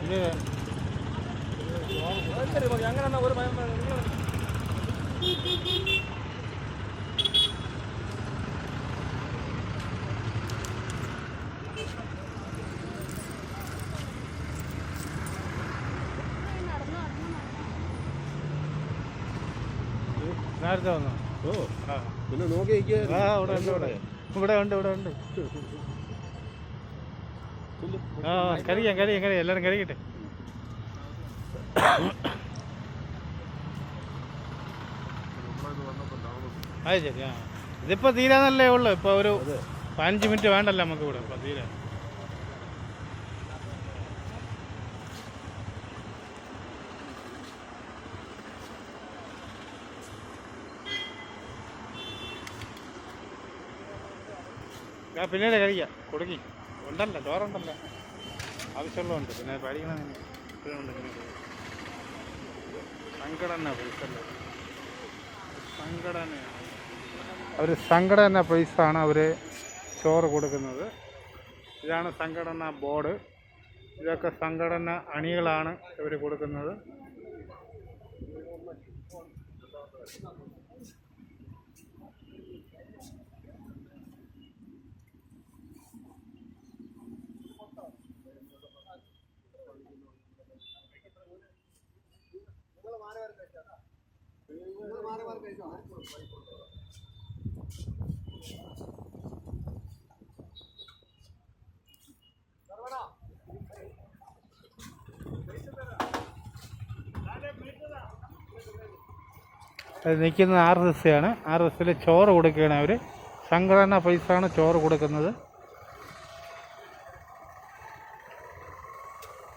അങ്ങനെ ഒരു നേരത്തെ വന്നോ? ഓ പിന്നെ നോക്കി ഇവിടെ ഉണ്ട് ആ കഴിക്കാം എല്ലാവരും കഴിക്കട്ടെ. അത് ശരി. ആ ഇതിപ്പോൾ തീരാന്നല്ലേ ഉള്ളു. ഇപ്പോൾ ഒരു 15 മിനിറ്റ് വേണ്ടല്ലോ നമുക്ക് ഇവിടെ ഇപ്പോൾ തീരാൻ. പിന്നീട് കഴിക്കാം. കൊടുക്കി ഉണ്ടല്ലോ, ചോറുണ്ടല്ലോ, ആവശ്യമുള്ളതുണ്ട്. പിന്നെ പഠിക്കണം സംഘടന പൈസല്ലോ, സംഘടന പൈസയാണ് അവർ ചോറ് കൊടുക്കുന്നത്. ഇതാണ് സംഘടന ബോർഡ്. ഇതൊക്കെ സംഘടന അണികളാണ് ഇവർ കൊടുക്കുന്നത്. നിൽക്കുന്നത് RSS ആണ്. RSSൽ ചോറ് കൊടുക്കുകയാണ് അവർ. സംഘടന പൈസയാണ് ചോറ് കൊടുക്കുന്നത്.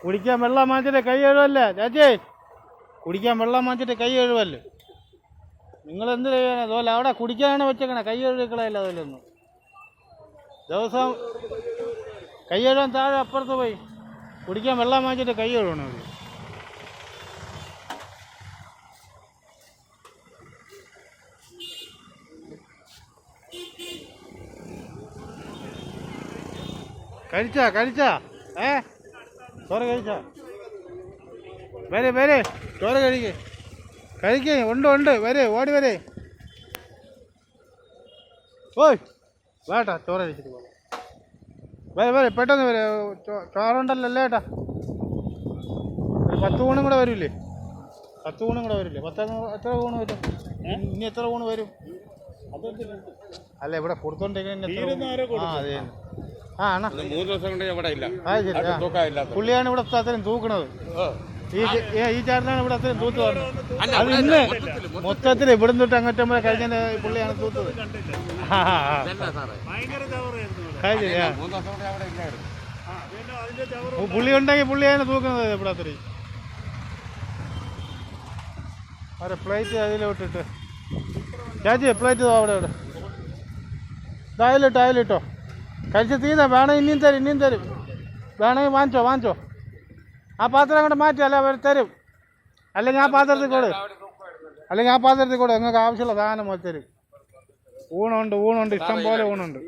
കുടിക്കാൻ വെള്ളം വാങ്ങിച്ചിട്ട് കൈ കഴുവല്ലേ ചാച്ചി? കുടിക്കാൻ വെള്ളം വാങ്ങിച്ചിട്ട് കൈ കഴുവല്ലേ? നിങ്ങളെന്ത് ചെയ്യാനാ? അതുപോലെ അവിടെ കുടിക്കാനാണ് വെച്ചേക്കണേ, കൈ കഴുകിക്കളയല്ല. അതിലൊന്നും ദിവസം കൈ കഴുകാൻ താഴെ അപ്പുറത്ത് പോയി കുടിക്കാൻ വെള്ളം വാങ്ങിച്ചിട്ട് കൈ കഴുകണം അവർ. കഴിച്ചാ ചോറ് കഴിച്ചാ? വരെ ചോറ് കഴിക്കേ ഉണ്ട് വരെ ഓടി വരെ. ഓയ് വേട്ടാ ചോറ് കഴിച്ചിട്ട് പോകാം. വരെ പെട്ടെന്ന് വരെ. ചോറുണ്ടല്ലോ അല്ലേ ഏട്ടാ? ഒരു 10 ഊണും കൂടെ വരില്ലേ? 10 ഊണും കൂടെ വരില്ലേ? എത്ര ഊണ് വരും? ഇനി എത്ര ഊണ് വരും? അല്ല ഇവിടെ കൊടുത്തോണ്ടിരിക്കുന്ന. ആ അതെ. ആ അണ്ണാ 3 ദിവസം കൊണ്ട് ഇവിടെ ഇല്ല. പുള്ളിയാണ് ഇവിടെ അത്രയും തൂക്കണത്. ഈ ചേട്ടനാണ് ഇവിടെ അത്രയും തൂത്ത് പറഞ്ഞത്. അത് ഇന്ന് മൊത്തത്തിൽ ഇവിടുന്ന് തൊട്ട് അങ്ങോട്ടും കഴിഞ്ഞ പുള്ളിയാണ് തൂത്തത്. പുള്ളി ഉണ്ടെങ്കിൽ പുള്ളിയാണ് തൂക്കുന്നത് ഇവിടെ അത്രയും. അവരെ പ്ലേറ്റ് അതിലോട്ടിട്ട് ചാച്ചി പ്ലേറ്റ് അവിടെ അതിലിട്ടോ കഴിച്ച് തീരാ. വേണമെങ്കിൽ ഇനിയും തരും. വേണമെങ്കിൽ വാങ്ങിച്ചോ. ആ പാത്രം അങ്ങോട്ട് മാറ്റി, അല്ല അവർ തരും. അല്ലെങ്കിൽ ആ പാത്രത്തിൽ കൂടെ നിങ്ങൾക്ക് ആവശ്യമുള്ള സാധനം പോലെ തരും. ഊണുണ്ട് ഇഷ്ടം പോലെ ഊണുണ്ട്.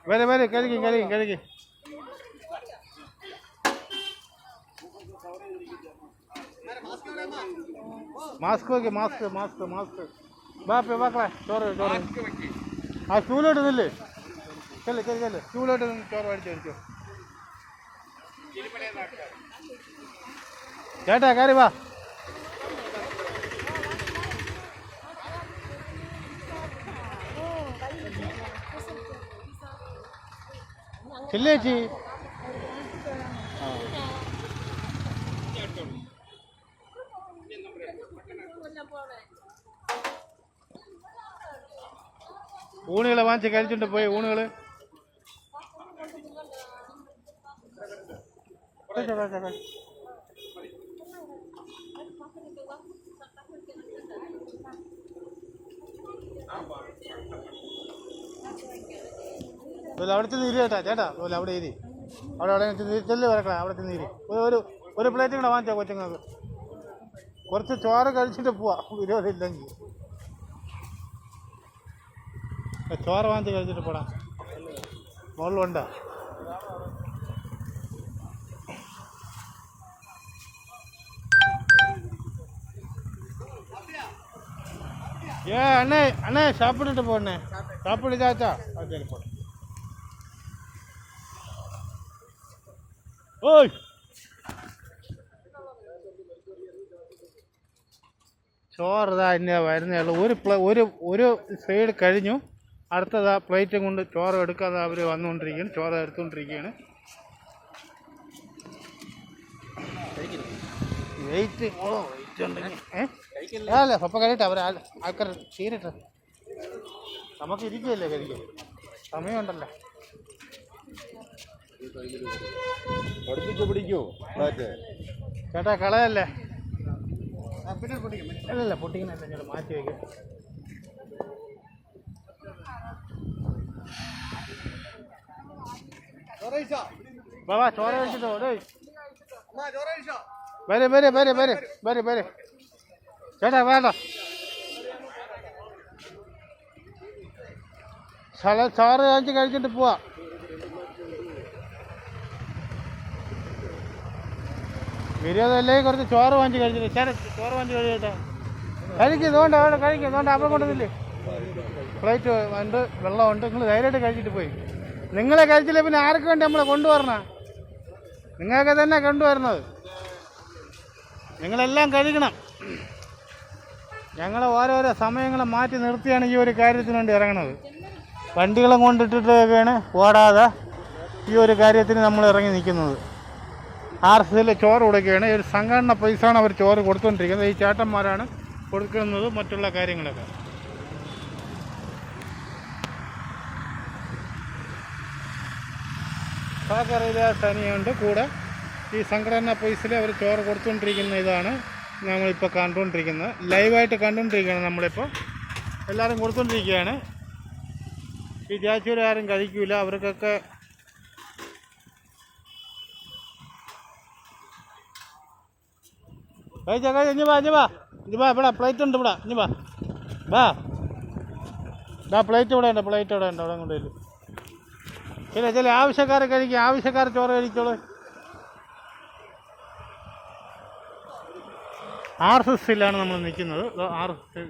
വരെ കഴിക്കും. മാസ്ക് വയ്ക്കും. മാസ്ക് വാക്കളെ ചോറ് ആ സ്റ്റൂലോട്ട് നില്ലേ. സ്റ്റൂലോട്ട് ചോറ് മേടിച്ചോ. ചേട്ടാ കയറി വാ. ചേച്ചി ഊണുകളെ വാങ്ങിച്ച് കഴിച്ചിട്ട് പോയി. ഊണുകള് അവിടെ ചെന്ന് ഇരി ചേട്ടാ. അവിടെ ഇരി. അവിടെ ചെല്ല് വരക്കളെ. അവിടെ ചെന്ന് ഇരി. ഒരു പ്ലേറ്റും കൂടെ വാങ്ങിച്ചോ കൊച്ചുങ്ങൾക്ക്. കുറച്ച് ചോറ് കഴിച്ചിട്ട് പോവാം വിരോധമില്ലെങ്കിൽ. ചോറ് വാങ്ങിച്ച് കഴിച്ചിട്ട് പോടാം. മുകളിലുണ്ടോ? அண்ணே அண்ணே சாப்பிட்டுட்டு போண்ணே சாப்பிடுதாச்சா சரி போ ஓய் ചോറ് ഇതാ ഇന്ന വരുന്നേ ഉള്ളൂ ഒരു സൈഡ് കഴിഞ്ഞു അടുത്തതാ പ്ലേറ്റും കൊണ്ട് ചോറ് എടുക്കാതെ അവർ വന്നുകൊണ്ടിരിക്കുകയാണ് ചോറ് എടുത്തുകൊണ്ടിരിക്കുകയാണ് വെയിറ്റ് വെയിറ്റ് ഉണ്ടെങ്കിൽ അല്ല അപ്പം കഴിയട്ടെ അവർ ആൾക്കാർ തീരട്ടെ നമുക്ക് ഇരിക്കുകയല്ലേ കഴിക്കും സമയമുണ്ടല്ലോ പിടിക്കോ ചേട്ടാ കളയല്ലേ അല്ലല്ല പൊട്ടിക്കുന്നല്ല ഞങ്ങൾ മാറ്റി വയ്ക്കും ബാബാ ചോര കഴിച്ചിട്ടോ വരെ വരെ വരെ വരെ വരെ വരെ ചേട്ടാ വേണ്ട ചോറ് കഴിച്ച് കഴിച്ചിട്ട് പോവാ ബിരിയാണി കുറച്ച് ചോറ് വാങ്ങിച്ച് കഴിച്ചിട്ട് ചേട്ടാ ചോറ് വാങ്ങിച്ച് കഴിച്ചേട്ടാ കഴിക്കുന്നുണ്ട് അവിടെ കഴിക്കുന്നുണ്ട് അവിടെ കൊണ്ടുവന്നില്ലേ പ്ലേറ്റ് ഉണ്ട് വെള്ളമുണ്ട് നിങ്ങൾ ധൈര്യമായിട്ട് കഴിച്ചിട്ട് പോയി നിങ്ങളെ കഴിച്ചില്ലേ പിന്നെ ആർക്ക് വേണ്ടി നമ്മളെ കൊണ്ടുവരണ നിങ്ങൾക്ക് തന്നെ കൊണ്ടുവരുന്നത് നിങ്ങളെല്ലാം കഴിക്കണം ഞങ്ങൾ ഓരോരോ സമയങ്ങളെ മാറ്റി നിർത്തിയാണ് ഈ ഒരു കാര്യത്തിന് വേണ്ടി ഇറങ്ങണത് വണ്ടികളും കൊണ്ടിട്ടിട്ടൊക്കെയാണ് ഓടാതെ ഈ ഒരു കാര്യത്തിന് നമ്മൾ ഇറങ്ങി നിൽക്കുന്നത് RSL ചോറ് കൊടുക്കുകയാണ് ഒരു സംഘടന പൈസയാണ് അവർ ചോറ് കൊടുത്തുകൊണ്ടിരിക്കുന്നത് ഈ ചേട്ടന്മാരാണ് കൊടുക്കുന്നത് മറ്റുള്ള കാര്യങ്ങളൊക്കെ സാക്കറിയിലെ സനിയുണ്ട് കൂടെ ഈ സംഘടന പൈസയിൽ അവർ ചോറ് കൊടുത്തുകൊണ്ടിരിക്കുന്ന ഇതാണ് നമ്മളിപ്പോൾ കണ്ടുകൊണ്ടിരിക്കുന്നത് ലൈവായിട്ട് കണ്ടുകൊണ്ടിരിക്കുകയാണ് നമ്മളിപ്പോൾ എല്ലാവരും കൊടുത്തുകൊണ്ടിരിക്കുകയാണ് ഈ ജാച്ചൂരാരും കഴിക്കില്ല അവർക്കൊക്കെ കഴിച്ചാ ഇനി വാ ഇവിടെ പ്ലേറ്റ് ഉണ്ട് ഇവിടെ ഇനി വാ പ്ലേറ്റ് ഇവിടെ ഉണ്ട് പ്ലേറ്റ് ഇവിടെ ഉണ്ട് അവിടെ കൊണ്ടുവരും ചില ആവശ്യക്കാരെ കഴിക്കുക ആവശ്യക്കാർ ചോറ് കഴിച്ചോളൂ RSSലാണ് നമ്മൾ നിൽക്കുന്നത് RSS